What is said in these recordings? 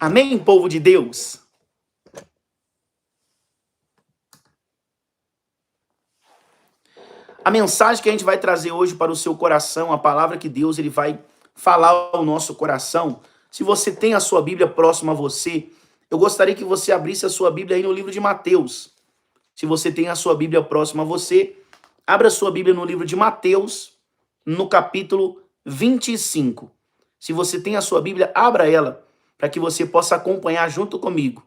Amém, povo de Deus? A mensagem que a gente vai trazer hoje para o seu coração, a palavra que Deus ele vai falar ao nosso coração. Se você tem a sua Bíblia próxima a você, eu gostaria que você abrisse a sua Bíblia aí no livro de Mateus. Se você tem a sua Bíblia próxima a você, abra a sua Bíblia no livro de Mateus, no capítulo 25. Se você tem a sua Bíblia, abra ela para que você possa acompanhar junto comigo.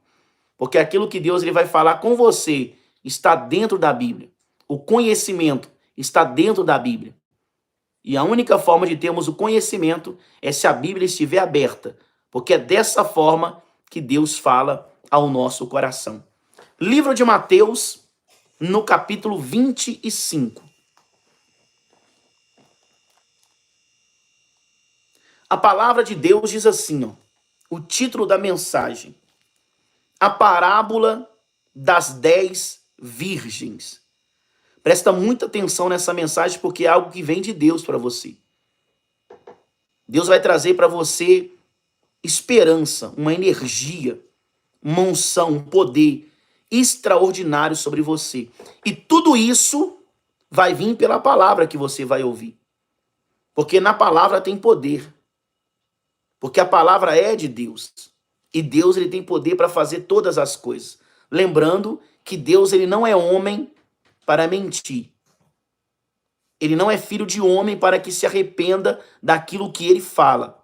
Porque aquilo que Deus ele vai falar com você está dentro da Bíblia. O conhecimento está dentro da Bíblia. E a única forma de termos o conhecimento é se a Bíblia estiver aberta. Porque é dessa forma que Deus fala ao nosso coração. Livro de Mateus, no capítulo 25. A palavra de Deus diz assim, ó, o título da mensagem: a parábola das 10 virgens. Presta muita atenção nessa mensagem, porque é algo que vem de Deus para você. Deus vai trazer para você esperança, uma energia, uma unção, um poder extraordinário sobre você. E tudo isso vai vir pela palavra que você vai ouvir. Porque na palavra tem poder. Porque a palavra é de Deus. E Deus ele tem poder para fazer todas as coisas. Lembrando que Deus ele não é homem para mentir. Ele não é filho de homem para que se arrependa daquilo que ele fala.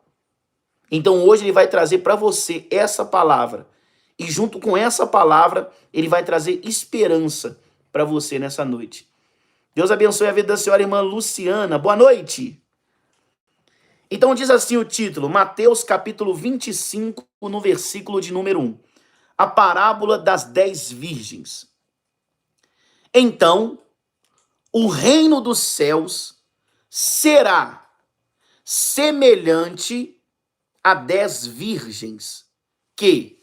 Então hoje ele vai trazer para você essa palavra. E junto com essa palavra, ele vai trazer esperança para você nessa noite. Deus abençoe a vida da senhora irmã Luciana. Boa noite. Então diz assim o título, Mateus capítulo 25, no versículo de número 1. A parábola das 10 virgens. Então, o reino dos céus será semelhante a 10 virgens que,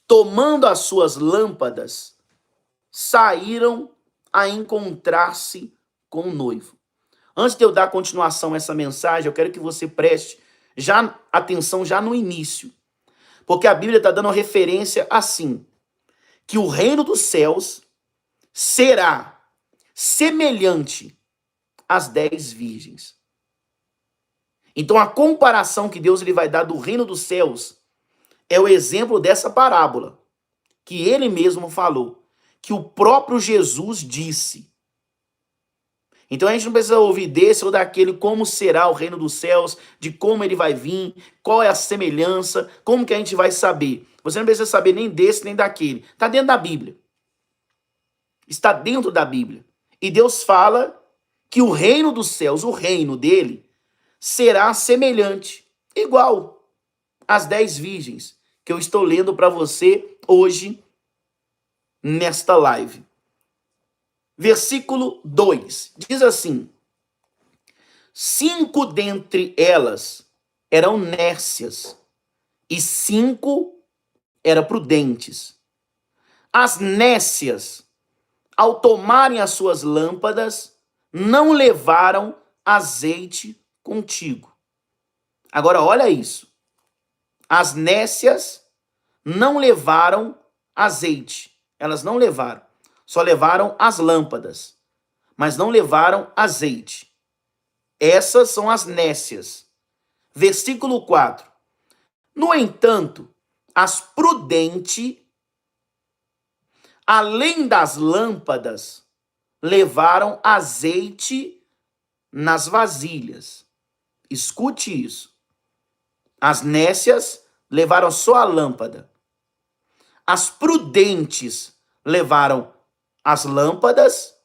tomando as suas lâmpadas, saíram a encontrar-se com o noivo. Antes de eu dar continuação a essa mensagem, eu quero que você preste atenção já no início. Porque a Bíblia está dando referência assim, que o reino dos céus será semelhante às 10 virgens. Então a comparação que Deus ele vai dar do reino dos céus é o exemplo dessa parábola, que ele mesmo falou, que o próprio Jesus disse. Então a gente não precisa ouvir desse ou daquele como será o reino dos céus, de como ele vai vir, qual é a semelhança, como que a gente vai saber. Você não precisa saber nem desse nem daquele. Está dentro da Bíblia. Está dentro da Bíblia. E Deus fala que o reino dos céus, o reino dele, será semelhante, igual às 10 virgens, que eu estou lendo para você hoje, nesta live. Versículo 2, diz assim: 5 dentre elas eram nécias, e 5 eram prudentes. As nécias, ao tomarem as suas lâmpadas, não levaram azeite contigo. Agora olha isso. As nécias não levaram azeite. Elas não levaram. Só levaram as lâmpadas, mas não levaram azeite. Essas são as nécias. Versículo 4. No entanto, as prudentes, além das lâmpadas, levaram azeite nas vasilhas. Escute isso. As nécias levaram só a lâmpada. As prudentes levaram as lâmpadas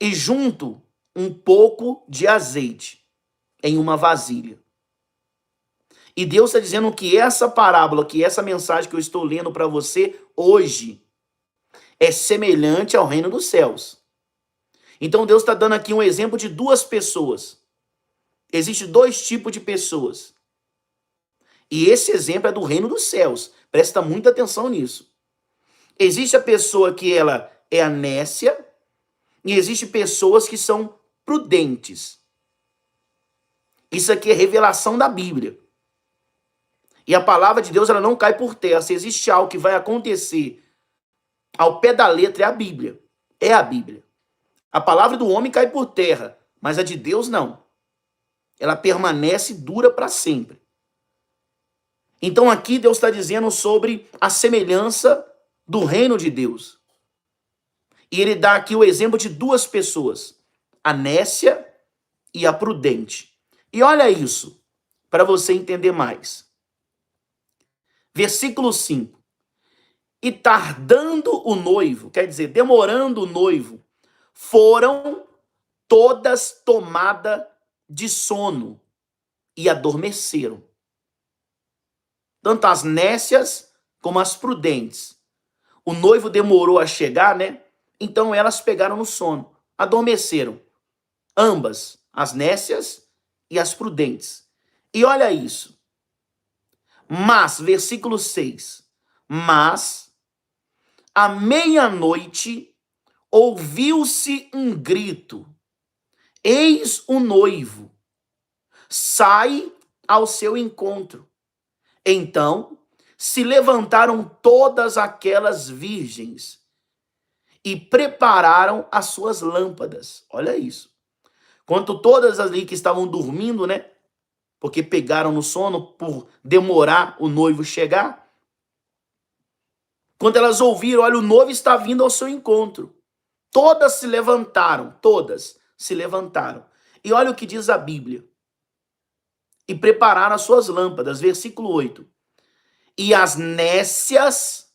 e junto um pouco de azeite em uma vasilha. E Deus está dizendo que essa parábola, que essa mensagem que eu estou lendo para você hoje é semelhante ao reino dos céus. Então Deus está dando aqui um exemplo de 2 pessoas. Existem 2 tipos de pessoas. E esse exemplo é do reino dos céus. Presta muita atenção nisso. Existe a pessoa que ela é a nécia e existe pessoas que são prudentes. Isso aqui é revelação da Bíblia. E a palavra de Deus, ela não cai por terra. Se existe algo que vai acontecer ao pé da letra, é a Bíblia. É a Bíblia. A palavra do homem cai por terra, mas a de Deus não. Ela permanece dura para sempre. Então aqui Deus está dizendo sobre a semelhança do reino de Deus. E ele dá aqui o exemplo de duas pessoas, a nécia e a prudente. E olha isso, para você entender mais. Versículo 5. E tardando o noivo, quer dizer, demorando o noivo, foram todas tomadas de sono e adormeceram. Tanto as nécias como as prudentes. O noivo demorou a chegar, né? Então elas pegaram no sono, adormeceram. Ambas, as nécias e as prudentes. E olha isso. Mas, versículo 6. Mas, à meia-noite, ouviu-se um grito. Eis o noivo. Sai ao seu encontro. Então se levantaram todas aquelas virgens e prepararam as suas lâmpadas. Olha isso. Quanto todas ali que estavam dormindo, né? Porque pegaram no sono por demorar o noivo chegar. Quando elas ouviram, olha, o noivo está vindo ao seu encontro. Todas se levantaram, todas se levantaram. E olha o que diz a Bíblia. E prepararam as suas lâmpadas, versículo 8. E as nécias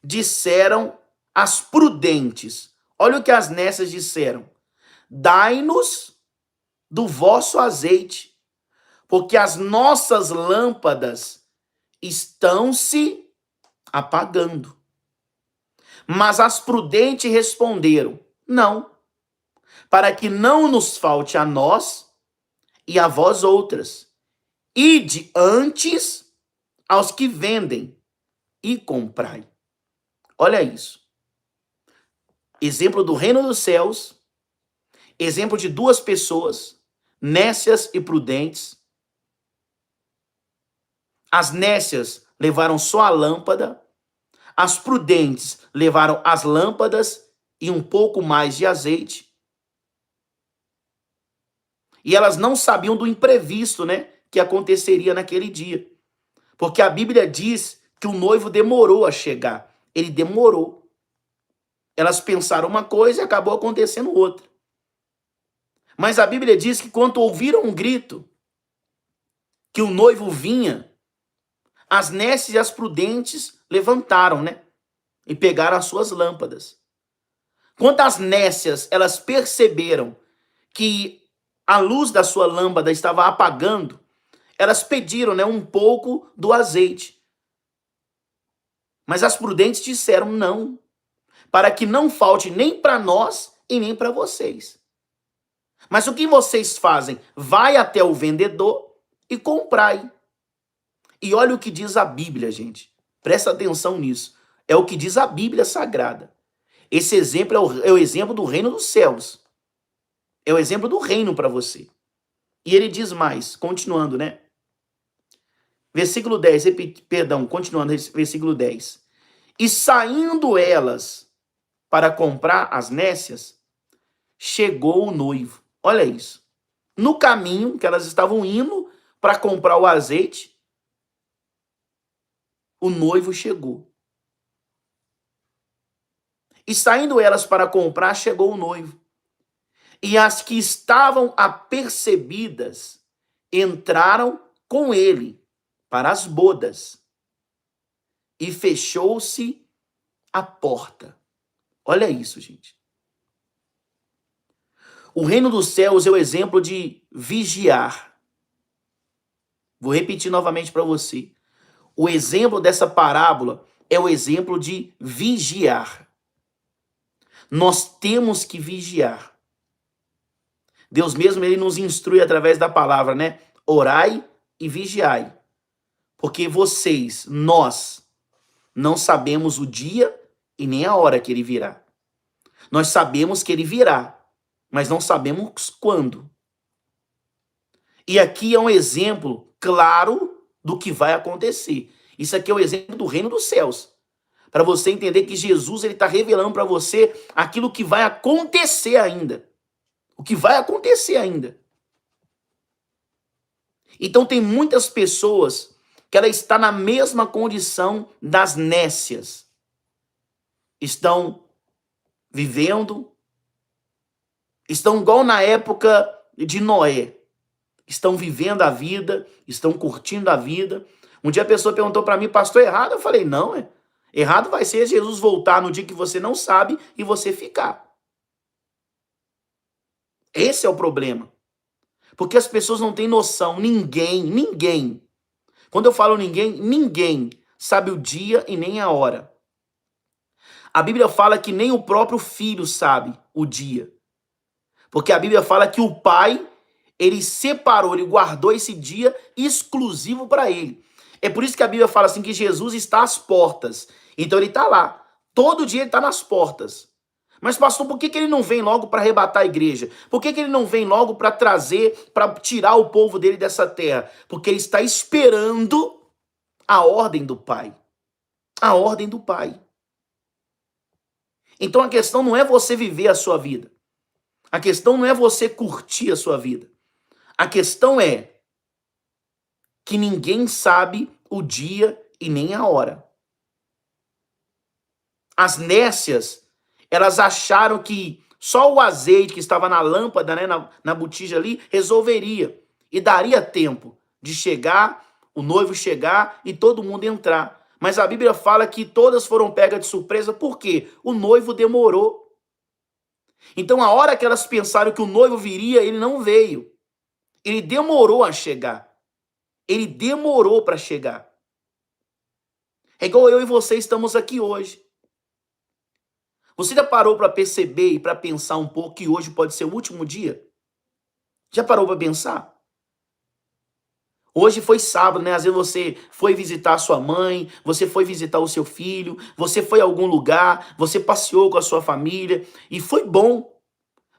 disseram às prudentes. Olha o que as nécias disseram. Dai-nos do vosso azeite, porque as nossas lâmpadas estão se apagando. Mas as prudentes responderam, não, para que não nos falte a nós e a vós outras. Ide antes aos que vendem e comprai. Olha isso. Exemplo do reino dos céus, exemplo de duas pessoas, nécias e prudentes. As nécias levaram só a lâmpada, as prudentes levaram as lâmpadas e um pouco mais de azeite. E elas não sabiam do imprevisto, né, que aconteceria naquele dia. Porque a Bíblia diz que o noivo demorou a chegar. Ele demorou. Elas pensaram uma coisa e acabou acontecendo outra. Mas a Bíblia diz que quando ouviram um grito, que o noivo vinha, as nécias e as prudentes levantaram, né? E pegaram as suas lâmpadas. Quando as nécias, elas perceberam que a luz da sua lâmpada estava apagando, elas pediram, né, um pouco do azeite. Mas as prudentes disseram não, para que não falte nem para nós e nem para vocês. Mas o que vocês fazem? Vai até o vendedor e comprai. E olha o que diz a Bíblia, gente. Presta atenção nisso. É o que diz a Bíblia Sagrada. Esse exemplo é o exemplo do reino dos céus. É o exemplo do reino para você. E ele diz mais, continuando, né? Versículo 10, continuando, versículo 10. E saindo elas para comprar as nécias, chegou o noivo. Olha isso. No caminho que elas estavam indo para comprar o azeite, o noivo chegou. E saindo elas para comprar, chegou o noivo. E as que estavam apercebidas entraram com ele para as bodas. E fechou-se a porta. Olha isso, gente. O reino dos céus é o exemplo de vigiar. Vou repetir novamente para você. O exemplo dessa parábola é o exemplo de vigiar. Nós temos que vigiar. Deus mesmo, ele nos instrui através da palavra, né? Orai e vigiai. Porque vocês, nós, não sabemos o dia e nem a hora que ele virá. Nós sabemos que ele virá, mas não sabemos quando. E aqui é um exemplo claro do que vai acontecer. Isso aqui é o exemplo do reino dos céus. Para você entender que Jesus está revelando para você aquilo que vai acontecer ainda. O que vai acontecer ainda. Então tem muitas pessoas que ela está na mesma condição das nécias. Estão vivendo, estão igual na época de Noé. Estão vivendo a vida, estão curtindo a vida. Um dia a pessoa perguntou para mim, pastor, errado? Eu falei, não, errado vai ser Jesus voltar no dia que você não sabe e você ficar. Esse é o problema. Porque as pessoas não têm noção, ninguém. Quando eu falo ninguém sabe o dia e nem a hora. A Bíblia fala que nem o próprio filho sabe o dia. Porque a Bíblia fala que o pai, ele separou, ele guardou esse dia exclusivo para ele. É por isso que a Bíblia fala assim que Jesus está às portas. Então ele está lá. Todo dia ele está nas portas. Mas pastor, por que ele não vem logo para arrebatar a igreja? Por que ele não vem logo para trazer, para tirar o povo dele dessa terra? Porque ele está esperando a ordem do Pai. A ordem do Pai. Então a questão não é você viver a sua vida. A questão não é você curtir a sua vida. A questão é que ninguém sabe o dia e nem a hora. As nécias, elas acharam que só o azeite que estava na lâmpada, né, na botija ali, resolveria. E daria tempo de chegar, o noivo chegar e todo mundo entrar. Mas a Bíblia fala que todas foram pegas de surpresa, por quê? O noivo demorou. Então, a hora que elas pensaram que o noivo viria, ele não veio. Ele demorou a chegar. Ele demorou para chegar. É igual eu e você estamos aqui hoje. Você já parou para perceber e para pensar um pouco que hoje pode ser o último dia? Já parou para pensar? Hoje foi sábado, né? Às vezes você foi visitar a sua mãe, você foi visitar o seu filho, você foi a algum lugar, você passeou com a sua família e foi bom.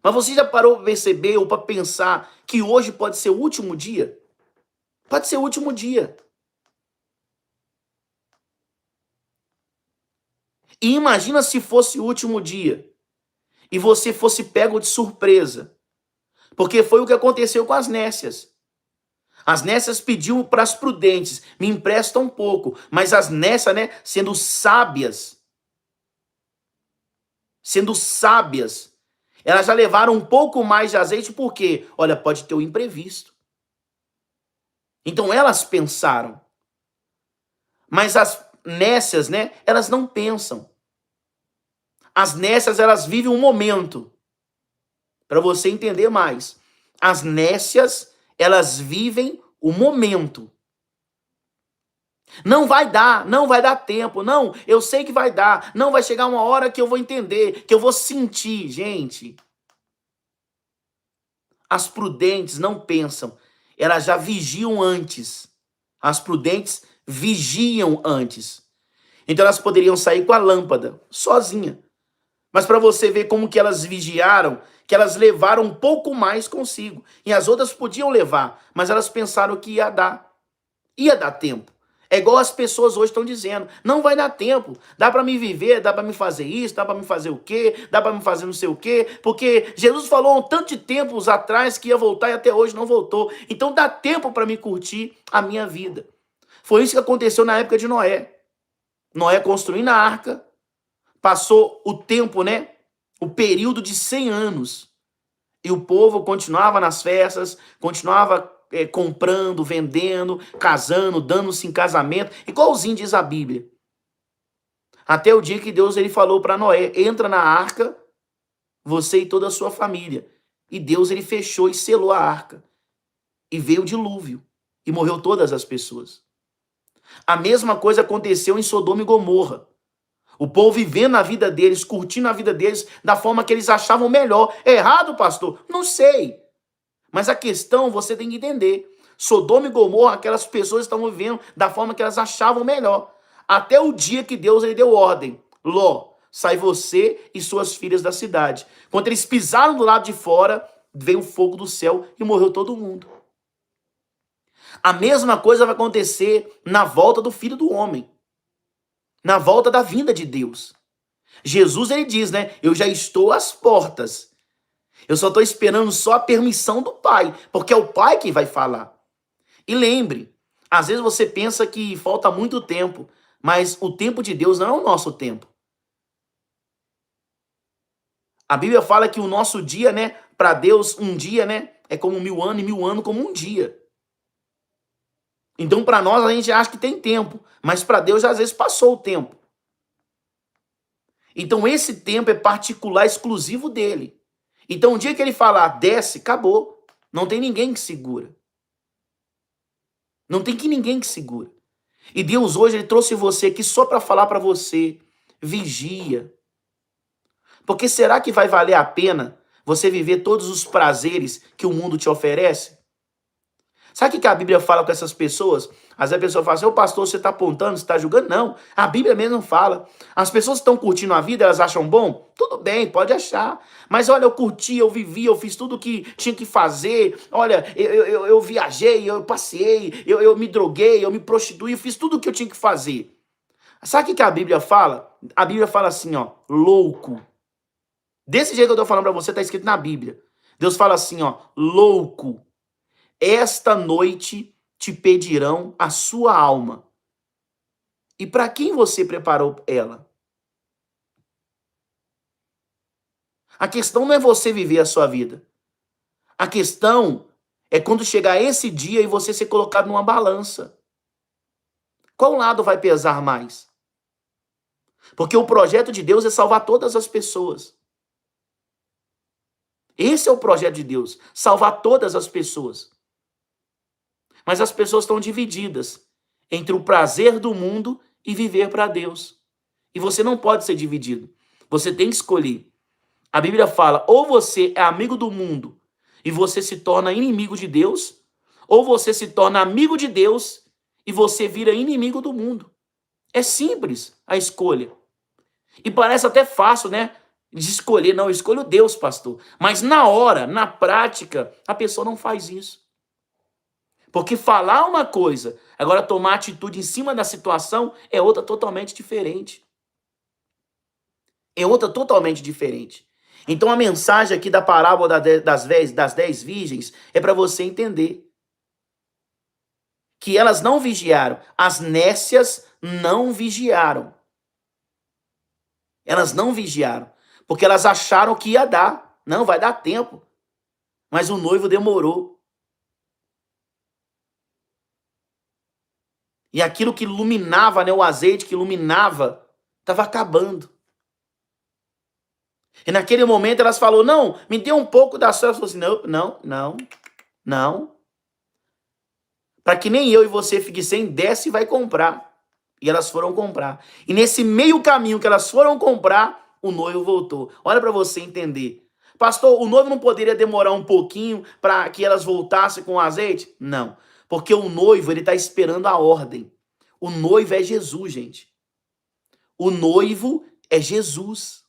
Mas você já parou para perceber ou para pensar que hoje pode ser o último dia? Pode ser o último dia. E imagina se fosse o último dia e você fosse pego de surpresa. Porque foi o que aconteceu com as nécias. As nécias pediam para as prudentes, me empresta um pouco. Mas as nécias, né, sendo sábias, elas já levaram um pouco mais de azeite, porque, olha, pode ter um imprevisto. Então elas pensaram. Mas as nécias, né, elas não pensam. As nécias, elas vivem um momento. Para você entender mais. As nécias, elas vivem o momento. Não vai dar tempo. Não, eu sei que vai dar. Não, vai chegar uma hora que eu vou entender, que eu vou sentir. Gente, as prudentes não pensam. Elas já vigiam antes. As prudentes vigiam antes. Então elas poderiam sair com a lâmpada, sozinha. Mas para você ver como que elas vigiaram, que elas levaram um pouco mais consigo. E as outras podiam levar, mas elas pensaram que ia dar. Ia dar tempo. É igual as pessoas hoje estão dizendo, não vai dar tempo. Dá para me viver, dá para me fazer isso, dá para me fazer o quê, dá para me fazer não sei o quê. Porque Jesus falou há um tanto de tempos atrás que ia voltar e até hoje não voltou. Então dá tempo para me curtir a minha vida. Foi isso que aconteceu na época de Noé. Noé construindo a arca. Passou o tempo, né? O período de 100 anos. E o povo continuava nas festas, continuava comprando, vendendo, casando, dando-se em casamento, igualzinho diz a Bíblia. Até o dia que Deus ele falou para Noé, entra na arca, você e toda a sua família. E Deus ele fechou e selou a arca. E veio o dilúvio. E morreu todas as pessoas. A mesma coisa aconteceu em Sodoma e Gomorra. O povo vivendo a vida deles, curtindo a vida deles da forma que eles achavam melhor. É errado, pastor? Não sei. Mas a questão você tem que entender. Sodoma e Gomorra, aquelas pessoas estavam vivendo da forma que elas achavam melhor. Até o dia que Deus ele deu ordem. Ló, sai você e suas filhas da cidade. Quando eles pisaram do lado de fora, veio o fogo do céu e morreu todo mundo. A mesma coisa vai acontecer na volta do Filho do Homem, na volta da vinda de Deus. Jesus, ele diz, né? Eu já estou às portas. Eu só estou esperando só a permissão do Pai, porque é o Pai que vai falar. E lembre, às vezes você pensa que falta muito tempo, mas o tempo de Deus não é o nosso tempo. A Bíblia fala que o nosso dia, né, para Deus, um dia, né, é como 1000 anos e 1000 anos como um dia. Então, para nós, a gente acha que tem tempo, mas para Deus, às vezes, passou o tempo. Então, esse tempo é particular, exclusivo dele. Então, o dia que ele falar, desce, acabou. Não tem ninguém que segura. Não tem ninguém que segura. E Deus hoje, ele trouxe você aqui só para falar para você, vigia. Porque será que vai valer a pena você viver todos os prazeres que o mundo te oferece? Sabe o que a Bíblia fala com essas pessoas? Às vezes a pessoa fala assim, ô pastor, você está apontando, você está julgando? Não, a Bíblia mesmo fala. As pessoas que estão curtindo a vida, elas acham bom? Tudo bem, pode achar. Mas olha, eu curti, eu vivi, eu fiz tudo o que tinha que fazer. Olha, eu viajei, eu passei, eu me droguei, eu me prostituí, eu fiz tudo o que eu tinha que fazer. Sabe o que a Bíblia fala? A Bíblia fala assim, ó, louco. Desse jeito que eu estou falando para você, está escrito na Bíblia. Deus fala assim, ó, louco. Esta noite te pedirão a sua alma. E para quem você preparou ela? A questão não é você viver a sua vida. A questão é quando chegar esse dia e você ser colocado numa balança. Qual lado vai pesar mais? Porque o projeto de Deus é salvar todas as pessoas. Esse é o projeto de Deus, salvar todas as pessoas. Mas as pessoas estão divididas entre o prazer do mundo e viver para Deus. E você não pode ser dividido. Você tem que escolher. A Bíblia fala, ou você é amigo do mundo e você se torna inimigo de Deus, ou você se torna amigo de Deus e você vira inimigo do mundo. É simples a escolha. E parece até fácil, né? De escolher. Não, eu escolho Deus, pastor. Mas na hora, na prática, a pessoa não faz isso. Porque falar uma coisa, agora tomar atitude em cima da situação é outra totalmente diferente. É outra totalmente diferente. Então a mensagem aqui da parábola das 10 virgens é para você entender que elas não vigiaram. As nécias não vigiaram. Elas não vigiaram. Porque elas acharam que ia dar. Não, vai dar tempo. Mas o noivo demorou. E aquilo que iluminava, né, o azeite que iluminava, estava acabando. E naquele momento elas falaram, não, me dê um pouco da sua. Ela falou assim, não. Para que nem eu e você fique sem, desce e vai comprar. E elas foram comprar. E nesse meio caminho que elas foram comprar, o noivo voltou. Olha para você entender. Pastor, o noivo não poderia demorar um pouquinho para que elas voltassem com o azeite? Não. Porque o noivo, ele está esperando a ordem. O noivo é Jesus, gente. O noivo é Jesus.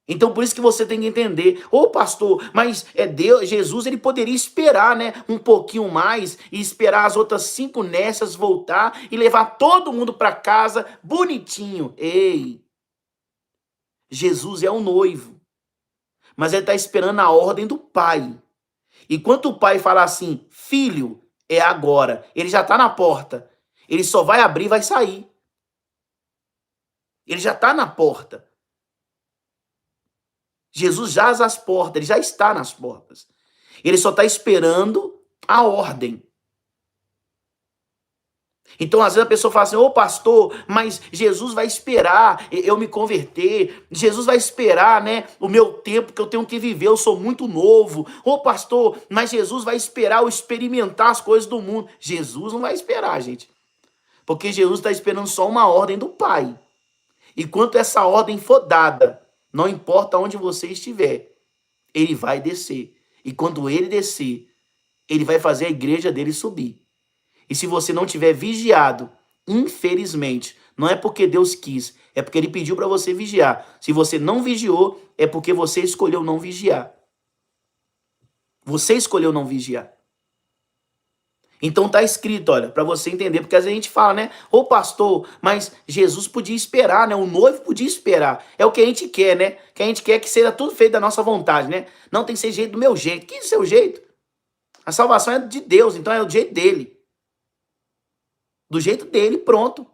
Então, por isso que você tem que entender. Ô, pastor, mas é Deus, Jesus, ele poderia esperar, né, um pouquinho mais e esperar as outras 5 nécias voltar e levar todo mundo para casa bonitinho. Ei, Jesus é o noivo, mas ele está esperando a ordem do Pai. Enquanto o pai fala assim, filho, é agora. Ele já está na porta. Ele só vai abrir e vai sair. Ele já está na porta. Jesus jaz às portas, ele já está nas portas. Ele só está esperando a ordem. Então, às vezes a pessoa fala assim, ô pastor, mas Jesus vai esperar eu me converter. Jesus vai esperar, né, o meu tempo que eu tenho que viver, eu sou muito novo. Ô pastor, mas Jesus vai esperar eu experimentar as coisas do mundo. Jesus não vai esperar, gente. Porque Jesus está esperando só uma ordem do Pai. E quando essa ordem for dada, não importa onde você estiver, ele vai descer. E quando ele descer, ele vai fazer a igreja dele subir. E se você não tiver vigiado, infelizmente, não é porque Deus quis, é porque ele pediu para você vigiar. Se você não vigiou, é porque você escolheu não vigiar. Você escolheu não vigiar. Então tá escrito, olha, para você entender, porque às vezes a gente fala, né? Ô pastor, mas Jesus podia esperar, né? O noivo podia esperar. É o que a gente quer, né? Que a gente quer que seja tudo feito da nossa vontade, né? Não tem que ser jeito do meu jeito. Que seu jeito? A salvação é de Deus, então é do jeito dele. Do jeito dele, pronto.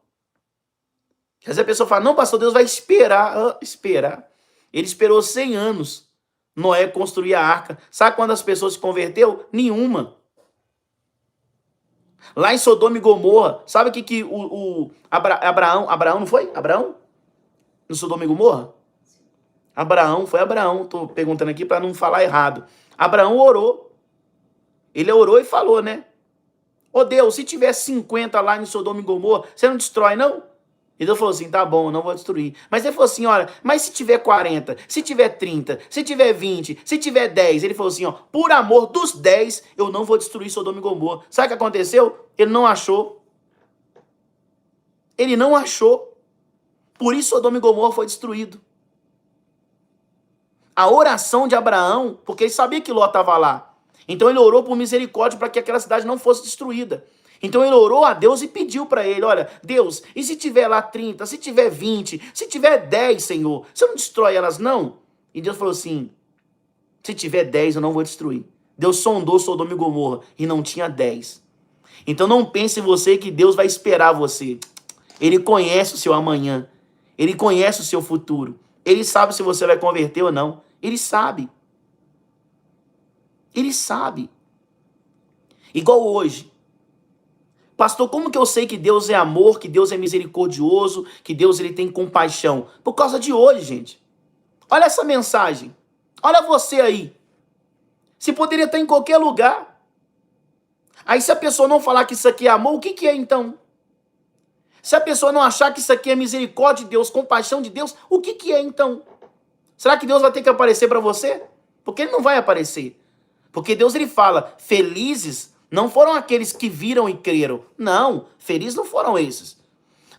Às vezes a pessoa fala, não, pastor, Deus vai esperar. Ah, esperar. Ele esperou 100 anos Noé construir a arca. Sabe quando as pessoas se converteu? Nenhuma. Lá em Sodoma e Gomorra, sabe o que Abraão, não foi? Abraão? No Sodoma e Gomorra? Foi Abraão, tô perguntando aqui para não falar errado. Abraão orou. Ele orou e falou, né? Ô Deus, se tiver 50 lá em Sodoma e Gomorra, você não destrói, não? E Deus falou assim, tá bom, eu não vou destruir. Mas ele falou assim, olha, mas se tiver 40, se tiver 30, se tiver 20, se tiver 10, ele falou assim, ó, por amor dos 10, eu não vou destruir Sodoma e Gomorra. Sabe o que aconteceu? Ele não achou. Ele não achou. Por isso Sodoma e Gomorra foi destruído. A oração de Abraão, porque ele sabia que Ló estava lá. Então ele orou por misericórdia para que aquela cidade não fosse destruída. Então ele orou a Deus e pediu para ele, olha, Deus, e se tiver lá 30, se tiver 20, se tiver 10, Senhor, você não destrói elas não? E Deus falou assim, se tiver 10 eu não vou destruir. Deus sondou Sodoma e Gomorra e não tinha 10. Então não pense em você que Deus vai esperar você. Ele conhece o seu amanhã. Ele conhece o seu futuro. Ele sabe se você vai converter ou não. Ele sabe. Ele sabe. Igual hoje. Pastor, como que eu sei que Deus é amor, que Deus é misericordioso, que Deus ele tem compaixão? Por causa de hoje, gente. Olha essa mensagem. Olha você aí. Você poderia estar em qualquer lugar. Aí se a pessoa não falar que isso aqui é amor, o que que é então? Se a pessoa não achar que isso aqui é misericórdia de Deus, compaixão de Deus, o que que é então? Será que Deus vai ter que aparecer para você? Porque ele não vai aparecer. Porque Deus ele fala, felizes não foram aqueles que viram e creram. Não, felizes não foram esses.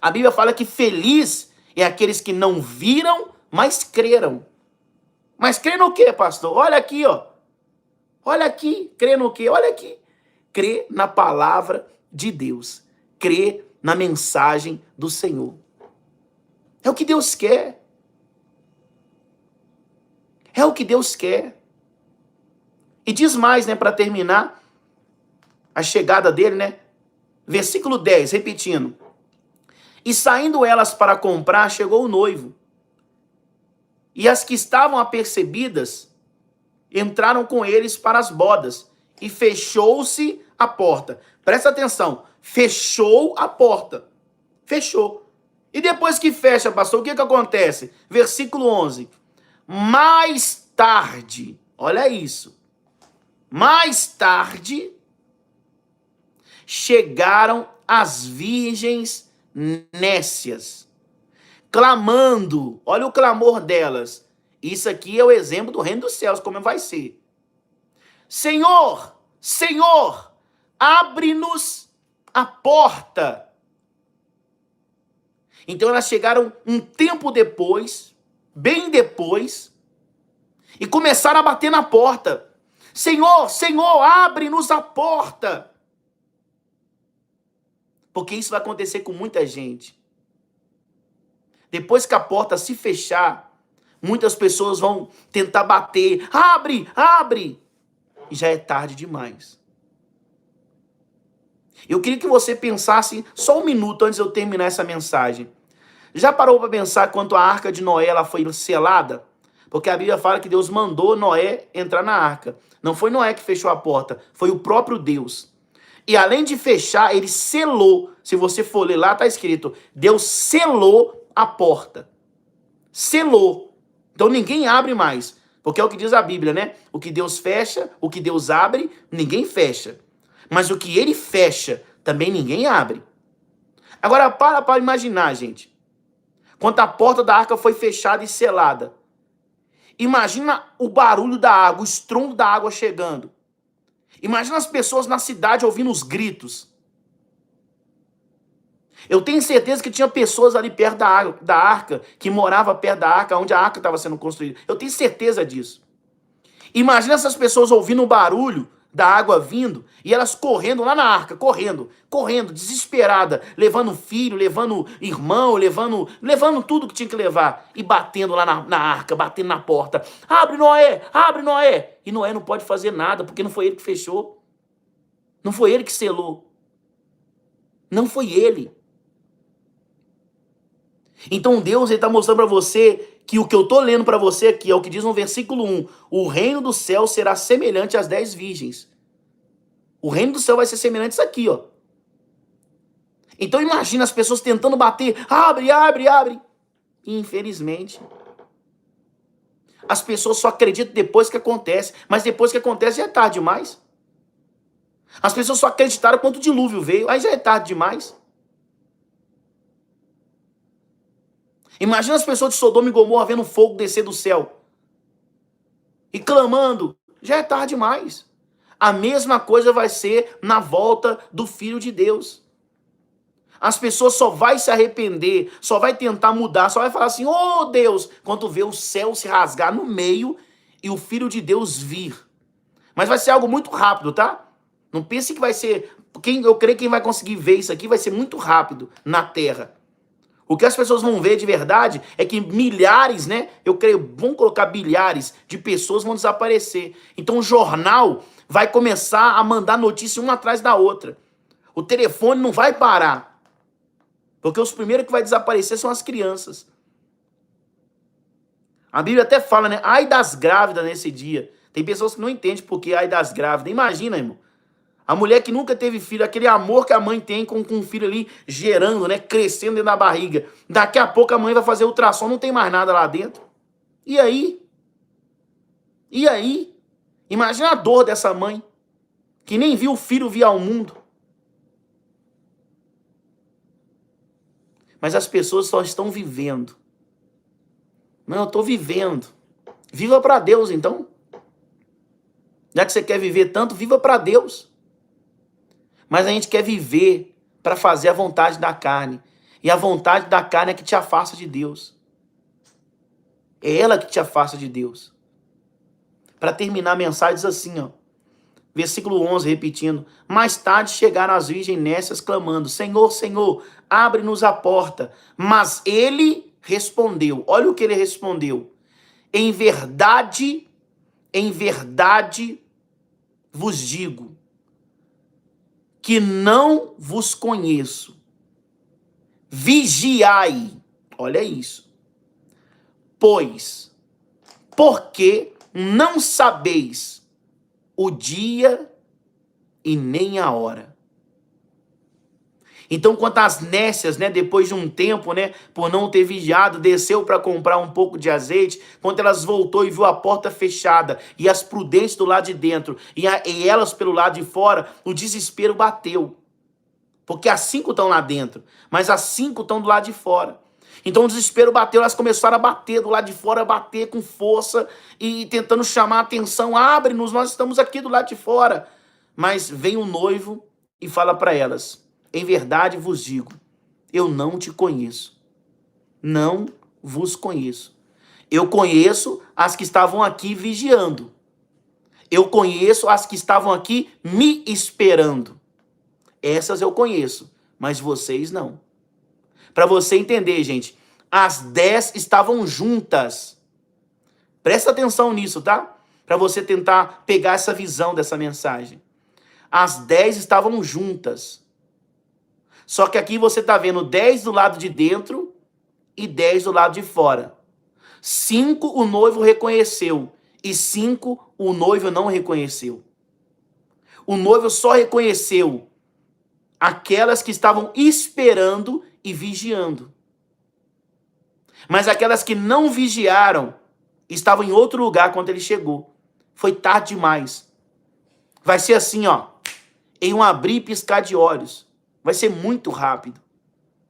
A Bíblia fala que feliz é aqueles que não viram, mas creram. Mas crê no quê, pastor? Olha aqui, ó. Olha aqui, crê no quê? Olha aqui. Crê na palavra de Deus. Crê na mensagem do Senhor. É o que Deus quer. É o que Deus quer. E diz mais, né, para terminar a chegada dele, né? Versículo 10, repetindo. E saindo elas para comprar, chegou o noivo. E as que estavam apercebidas entraram com eles para as bodas. E fechou-se a porta. Presta atenção. Fechou a porta. Fechou. E depois que fecha, pastor, o que acontece? Versículo 11. Mais tarde, olha isso. Mais tarde, chegaram as virgens nécias, clamando. Olha o clamor delas. Isso aqui é o exemplo do reino dos céus, como vai ser. Senhor, Senhor, abre-nos a porta. Então elas chegaram um tempo depois, bem depois, e começaram a bater na porta. Senhor, Senhor, abre-nos a porta. Porque isso vai acontecer com muita gente. Depois que a porta se fechar, muitas pessoas vão tentar bater. Abre, abre. E já é tarde demais. Eu queria que você pensasse só um minuto antes de eu terminar essa mensagem. Já parou para pensar quanto a arca de Noé ela foi selada? Porque a Bíblia fala que Deus mandou Noé entrar na arca. Não foi Noé que fechou a porta, foi o próprio Deus. E além de fechar, ele selou. Se você for ler lá, está escrito, Deus selou a porta. Selou. Então ninguém abre mais. Porque é o que diz a Bíblia, né? O que Deus fecha, o que Deus abre, ninguém fecha. Mas o que ele fecha, também ninguém abre. Agora para imaginar, gente. Quando a porta da arca foi fechada e selada. Imagina o barulho da água, o estrondo da água chegando. Imagina as pessoas na cidade ouvindo os Eu tenho certeza que tinha pessoas ali perto da arca, que morava perto da arca, onde a arca estava sendo construída. Eu tenho certeza disso. Imagina essas pessoas ouvindo o barulho da água vindo, e elas correndo lá na arca, correndo, desesperada, levando filho, levando irmão, levando tudo que tinha que levar, e batendo lá na arca, batendo na porta. Abre, Noé! Abre, Noé! E Noé não pode fazer nada, porque não foi ele que fechou. Não foi ele que selou. Não foi ele. Então Deus está mostrando para você que o que eu estou lendo para você aqui é o que diz no versículo 1. O reino do céu será semelhante às 10 virgens. O reino do céu vai ser semelhante a isso aqui, ó. Então imagina as pessoas tentando bater. Abre, abre, abre. E, infelizmente, as pessoas só acreditam depois que acontece. Mas depois que acontece já é tarde demais. As pessoas só acreditaram quando o dilúvio veio. Aí já é tarde demais. Imagina as pessoas de Sodoma e Gomorra vendo fogo descer do céu e clamando. Já é tarde demais. A mesma coisa vai ser na volta do Filho de Deus. As pessoas só vai se arrepender, só vai tentar mudar, só vai falar assim, oh Deus, quando vê o céu se rasgar no meio e o Filho de Deus vir. Mas vai ser algo muito rápido, tá? Não pense que vai ser... eu creio que quem vai conseguir ver isso aqui vai ser muito rápido na Terra. O que as pessoas vão ver de verdade é que milhares, né? Eu creio, vamos colocar bilhares de pessoas vão desaparecer. Então o jornal vai começar a mandar notícia uma atrás da outra. O telefone não vai parar. Porque os primeiros que vai desaparecer são as crianças. A Bíblia até fala, né? Ai das grávidas nesse dia. Tem pessoas que não entendem por que ai das grávidas. Imagina, irmão. A mulher que nunca teve filho, aquele amor que a mãe tem com o filho ali gerando, né? Crescendo dentro da barriga. Daqui a pouco a mãe vai fazer ultrassom, não tem mais nada lá dentro. E aí? E aí? Imagina a dor dessa mãe, que nem viu o filho vir ao mundo. Mas as pessoas só estão vivendo. Não, eu estou vivendo. Viva para Deus, então. Já que você quer viver tanto, viva para Deus. Mas a gente quer viver para fazer a vontade da carne. E a vontade da carne é que te afasta de Deus. É ela que te afasta de Deus. Para terminar a mensagem diz assim, ó. Versículo 11, repetindo. Mais tarde chegaram as virgens nécias clamando, Senhor, Senhor, abre-nos a porta. Mas ele respondeu. Olha o que ele respondeu. Em verdade vos digo que não vos conheço. Vigiai. Olha isso. Pois, porque não sabeis o dia e nem a hora. Então, quando as nécias, né, depois de um tempo, né, por não ter vigiado, desceu para comprar um pouco de azeite, quando elas voltou e viu a porta fechada e as prudentes do lado de dentro e elas pelo lado de fora, o desespero bateu. Porque as 5 estão lá dentro, mas as 5 estão do lado de fora. Então o desespero bateu, elas começaram a bater do lado de fora, bater com força e tentando chamar a atenção. Abre-nos, nós estamos aqui do lado de fora. Mas vem o noivo e fala para elas, em verdade vos digo, eu não te conheço. Não vos conheço. Eu conheço as que estavam aqui vigiando. Eu conheço as que estavam aqui me esperando. Essas eu conheço, mas vocês não. Para você entender, gente, as 10 estavam juntas. Presta atenção nisso, tá? Para você tentar pegar essa visão dessa mensagem. As 10 estavam juntas. Só que aqui você está vendo 10 do lado de dentro e 10 do lado de fora. 5 o noivo reconheceu e 5 o noivo não reconheceu. O noivo só reconheceu aquelas que estavam esperando e vigiando. Mas aquelas que não vigiaram estavam em outro lugar quando ele chegou. Foi tarde demais. Vai ser assim, ó, em um abrir e piscar de olhos. Vai ser muito rápido.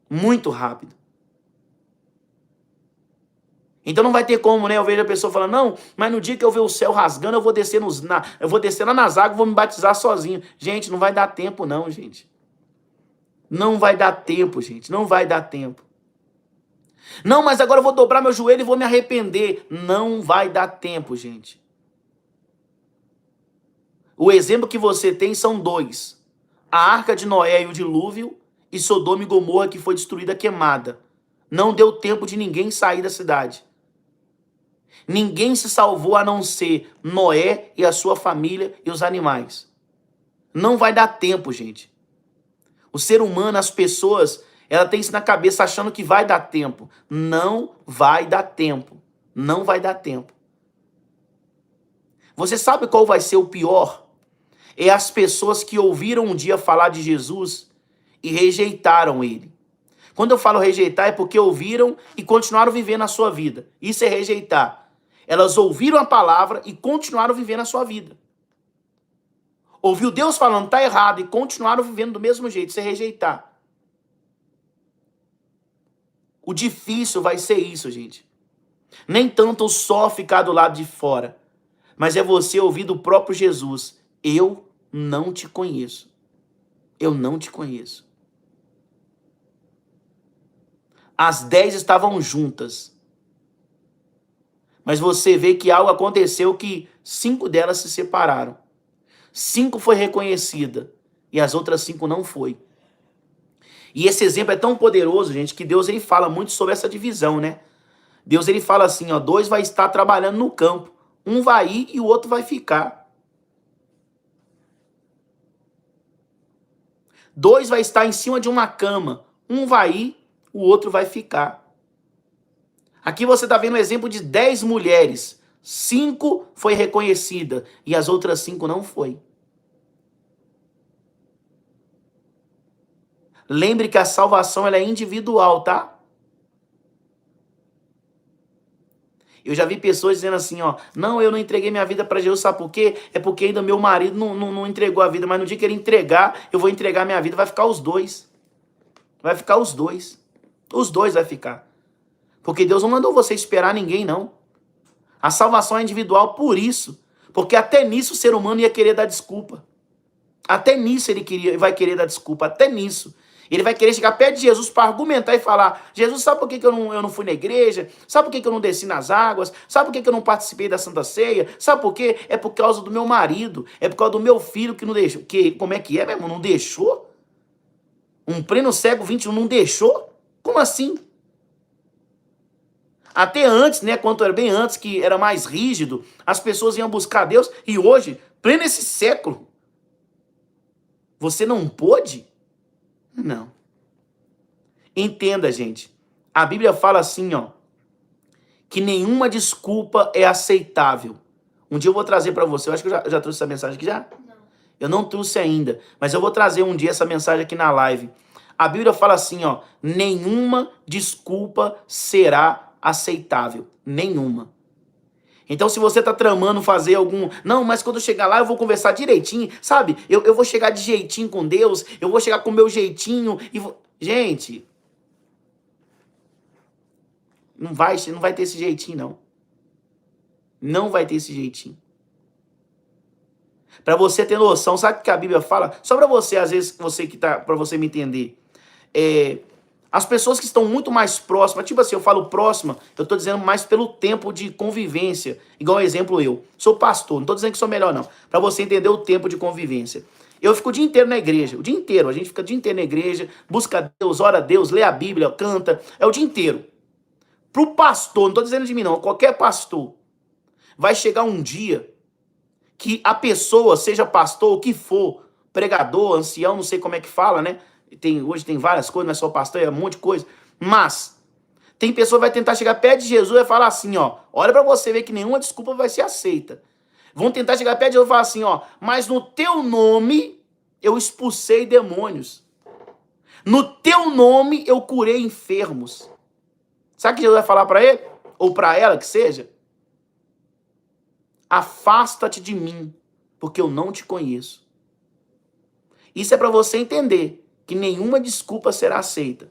Muito rápido. Então não vai ter como, né? Eu vejo a pessoa falando, não, mas no dia que eu ver o céu rasgando, eu vou descer lá nas águas, vou me batizar sozinho. Gente, não vai dar tempo não, gente. Não vai dar tempo, gente. Não vai dar tempo. Não, mas agora eu vou dobrar meu joelho e vou me arrepender. Não vai dar tempo, gente. O exemplo que você tem são dois. A arca de Noé e o dilúvio, e Sodoma e Gomorra, que foi destruída, queimada. Não deu tempo de ninguém sair da cidade. Ninguém se salvou a não ser Noé e a sua família e os animais. Não vai dar tempo, gente. O ser humano, as pessoas, ela tem isso na cabeça achando que vai dar tempo. Não vai dar tempo. Não vai dar tempo. Você sabe qual vai ser o pior? É as pessoas que ouviram um dia falar de Jesus e rejeitaram ele. Quando eu falo rejeitar é porque ouviram e continuaram vivendo a sua vida. Isso é rejeitar. Elas ouviram a palavra e continuaram vivendo a sua vida. Ouviu Deus falando, tá errado, e continuaram vivendo do mesmo jeito. Isso é rejeitar. O difícil vai ser isso, gente. Nem tanto só ficar do lado de fora, mas é você ouvir do próprio Jesus. Eu não te conheço. Eu não te conheço. As 10 estavam juntas. Mas você vê que algo aconteceu que 5 delas se separaram. 5 foi reconhecida e as outras 5 não foi. E esse exemplo é tão poderoso, gente, que Deus ele fala muito sobre essa divisão, né? Deus ele fala assim, ó, 2 vai estar trabalhando no campo. Um vai ir e o outro vai ficar. 2 vai estar em cima de uma cama. Um vai ir, o outro vai ficar. Aqui você está vendo o exemplo de 10 mulheres. 5 foi reconhecida e as outras 5 não foi. Lembre que a salvação ela é individual, tá? Eu já vi pessoas dizendo assim, ó, não, eu não entreguei minha vida para Jesus, sabe por quê? É porque ainda meu marido não entregou a vida, mas no dia que ele entregar, eu vou entregar minha vida, vai ficar os dois. Vai ficar os dois. Os dois vai ficar. Porque Deus não mandou você esperar ninguém, não. A salvação é individual por isso. Porque até nisso o ser humano ia querer dar desculpa. Até nisso ele vai querer dar desculpa, até nisso. Ele vai querer chegar perto de Jesus para argumentar e falar, Jesus, sabe por que eu não fui na igreja? Sabe por que eu não desci nas águas? Sabe por que eu não participei da Santa Ceia? Sabe por quê? É por causa do meu marido, é por causa do meu filho que não deixou. Como é que é, meu irmão? Não deixou? Um pleno século XXI não deixou? Como assim? Até antes, né, quanto era bem antes, que era mais rígido, as pessoas iam buscar Deus, e hoje, pleno esse século, você não pôde? Não. Entenda, gente. A Bíblia fala assim, ó, que nenhuma desculpa é aceitável. Um dia eu vou trazer para você, eu acho que eu já trouxe essa mensagem aqui já? Não. Eu não trouxe ainda, mas eu vou trazer um dia essa mensagem aqui na live. A Bíblia fala assim, ó, nenhuma desculpa será aceitável. Nenhuma. Então, se você tá tramando fazer algum... Não, mas quando eu chegar lá, eu vou conversar direitinho, sabe? Eu vou chegar de jeitinho com Deus, eu vou chegar com o meu jeitinho e vou... Gente, não vai ter esse jeitinho, não. Não vai ter esse jeitinho. Para você ter noção, sabe o que a Bíblia fala? Só para você, às vezes, para você me entender. As pessoas que estão muito mais próximas, tipo assim, eu falo próxima, eu estou dizendo mais pelo tempo de convivência. Igual exemplo eu. Sou pastor, não estou dizendo que sou melhor, não. Para você entender o tempo de convivência. Eu fico o dia inteiro na igreja, o dia inteiro. A gente fica o dia inteiro na igreja, busca Deus, ora a Deus, lê a Bíblia, canta. É o dia inteiro. Pro pastor, não estou dizendo de mim não, qualquer pastor, vai chegar um dia que a pessoa, seja pastor, o que for, pregador, ancião, não sei como é que fala, né? Hoje tem várias coisas, não é só pastor, é um monte de coisa. Mas tem pessoa que vai tentar chegar perto de Jesus e falar assim, ó, olha para você ver que nenhuma desculpa vai ser aceita. Vão tentar chegar perto de Jesus e falar assim, ó, mas no teu nome eu expulsei demônios. No teu nome eu curei enfermos. Sabe o que Jesus vai falar para ele? Ou para ela, que seja? Afasta-te de mim, porque eu não te conheço. Isso é para você entender que nenhuma desculpa será aceita.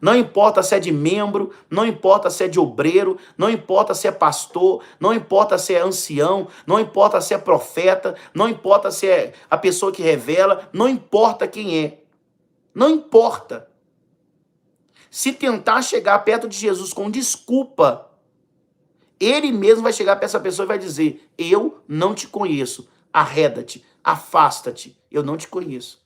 Não importa se é de membro, não importa se é de obreiro, não importa se é pastor, não importa se é ancião, não importa se é profeta, não importa se é a pessoa que revela, não importa quem é. Não importa. Se tentar chegar perto de Jesus com desculpa, ele mesmo vai chegar para essa pessoa e vai dizer, eu não te conheço, arreda-te, afasta-te, eu não te conheço.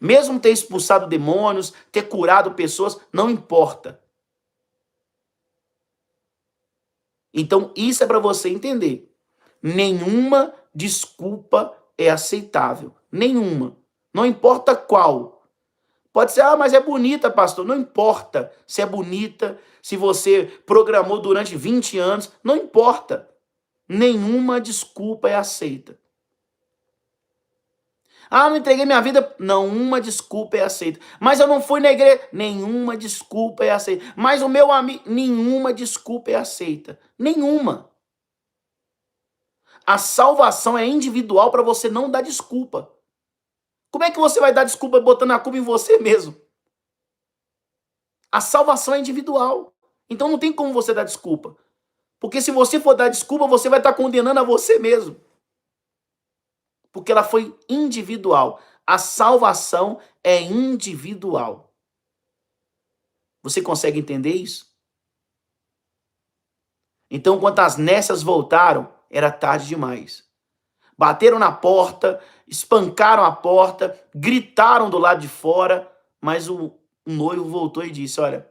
Mesmo ter expulsado demônios, ter curado pessoas, não importa. Então, isso é para você entender. Nenhuma desculpa é aceitável. Nenhuma. Não importa qual. Pode ser, mas é bonita, pastor. Não importa se é bonita, se você programou durante 20 anos. Não importa. Nenhuma desculpa é aceita. Não entreguei minha vida. Nenhuma desculpa é aceita. Mas eu não fui na igreja. Nenhuma desculpa é aceita. Mas o meu amigo. Nenhuma desculpa é aceita. Nenhuma. A salvação é individual para você não dar desculpa. Como é que você vai dar desculpa botando a culpa em você mesmo? A salvação é individual. Então não tem como você dar desculpa. Porque se você for dar desculpa, você vai estar condenando a você mesmo. Porque ela foi individual. A salvação é individual. Você consegue entender isso? Então, quando as nécias voltaram, era tarde demais. Bateram na porta, espancaram a porta, gritaram do lado de fora, mas o noivo voltou e disse, olha,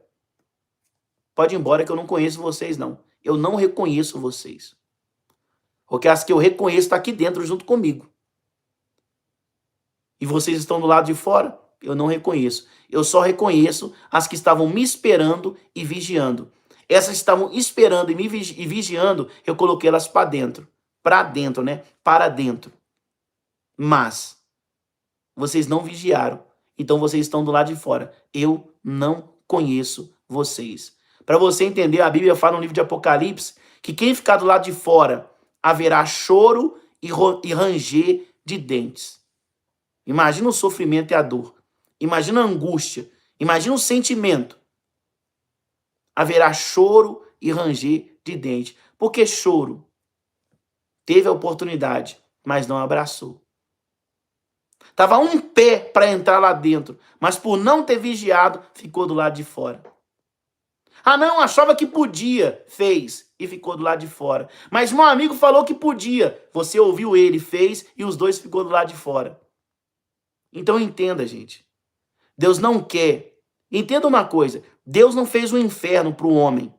pode ir embora que eu não conheço vocês, não. Eu não reconheço vocês. Porque as que eu reconheço estão aqui dentro junto comigo. E vocês estão do lado de fora? Eu não reconheço. Eu só reconheço as que estavam me esperando e vigiando. Essas que estavam esperando e vigiando, eu coloquei elas para dentro. Para dentro, né? Para dentro. Mas vocês não vigiaram. Então vocês estão do lado de fora. Eu não conheço vocês. Para você entender, a Bíblia fala no livro de Apocalipse que quem ficar do lado de fora haverá choro e ranger de dentes. Imagina o sofrimento e a dor. Imagina a angústia. Imagina o sentimento. Haverá choro e ranger de dente. Por que choro? Teve a oportunidade, mas não abraçou. Estava um pé para entrar lá dentro, mas por não ter vigiado, ficou do lado de fora. Não, achava que podia, fez e ficou do lado de fora. Mas meu amigo falou que podia, você ouviu ele, fez e os dois ficou do lado de fora. Então entenda, gente. Deus não quer. Entenda uma coisa. Deus não fez o inferno para o homem.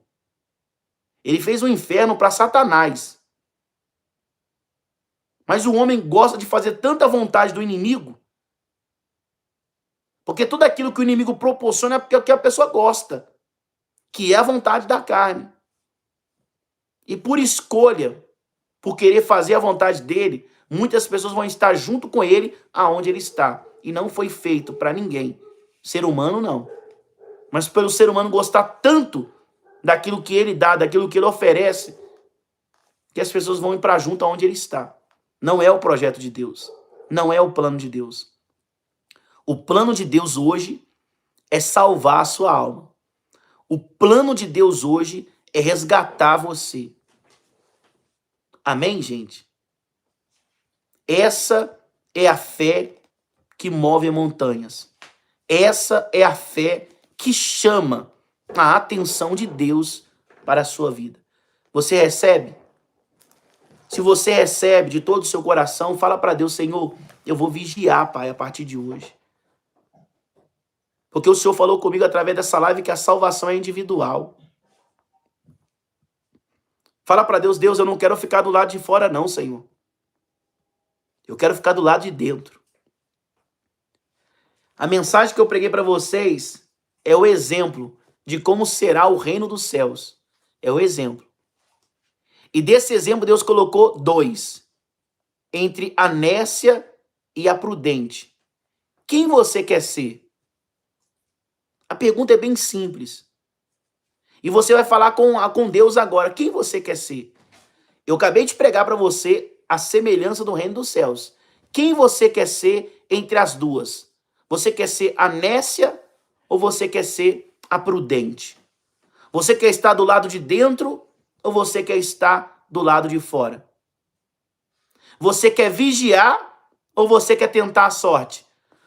Ele fez o inferno para Satanás. Mas o homem gosta de fazer tanta vontade do inimigo. Porque tudo aquilo que o inimigo proporciona é porque a pessoa gosta. Que é a vontade da carne. E por escolha, por querer fazer a vontade dele, muitas pessoas vão estar junto com ele aonde ele está. E não foi feito para ninguém. Ser humano, não. Mas pelo ser humano gostar tanto daquilo que ele dá, daquilo que ele oferece, que as pessoas vão ir para junto aonde ele está. Não é o projeto de Deus. Não é o plano de Deus. O plano de Deus hoje é salvar a sua alma. O plano de Deus hoje é resgatar você. Amém, gente? Essa é a fé que move montanhas. Essa é a fé que chama a atenção de Deus para a sua vida. Você recebe? Se você recebe de todo o seu coração, fala para Deus, Senhor, eu vou vigiar, Pai, a partir de hoje. Porque o Senhor falou comigo através dessa live que a salvação é individual. Fala para Deus, Deus, eu não quero ficar do lado de fora não, Senhor. Eu quero ficar do lado de dentro. A mensagem que eu preguei para vocês é o exemplo de como será o reino dos céus. É o exemplo. E desse exemplo Deus colocou dois. Entre a nécia e a prudente. Quem você quer ser? A pergunta é bem simples. E você vai falar com Deus agora. Quem você quer ser? Eu acabei de pregar para você a semelhança do reino dos céus. Quem você quer ser entre as duas? Você quer ser a nécia ou você quer ser a prudente? Você quer estar do lado de dentro ou você quer estar do lado de fora? Você quer vigiar ou você quer tentar a sorte?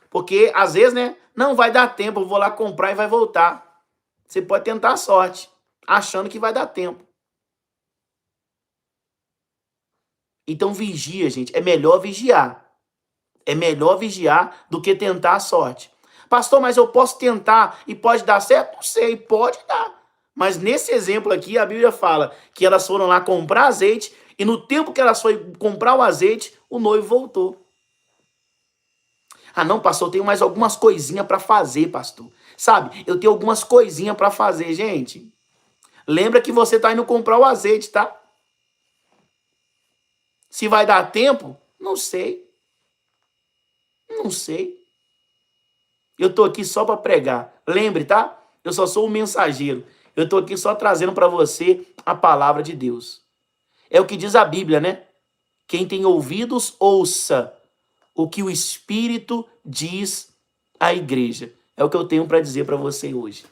Porque às vezes, né, não vai dar tempo, eu vou lá comprar e vai voltar. Você pode tentar a sorte, achando que vai dar tempo. Então vigia, gente. É melhor vigiar. É melhor vigiar do que tentar a sorte. Pastor, mas eu posso tentar e pode dar certo? Não sei, pode dar. Mas nesse exemplo aqui, a Bíblia fala que elas foram lá comprar azeite e no tempo que elas foram comprar o azeite, o noivo voltou. Ah, não, pastor, eu tenho mais algumas coisinhas para fazer, pastor. Sabe, eu tenho algumas coisinhas para fazer, gente. Lembra que você está indo comprar o azeite, tá? Se vai dar tempo? Não sei. Não sei. Eu tô aqui só para pregar. Lembre, tá? Eu só sou o mensageiro. Eu tô aqui só trazendo para você a palavra de Deus. É o que diz a Bíblia, né? Quem tem ouvidos, ouça o que o Espírito diz à igreja. É o que eu tenho para dizer para você hoje.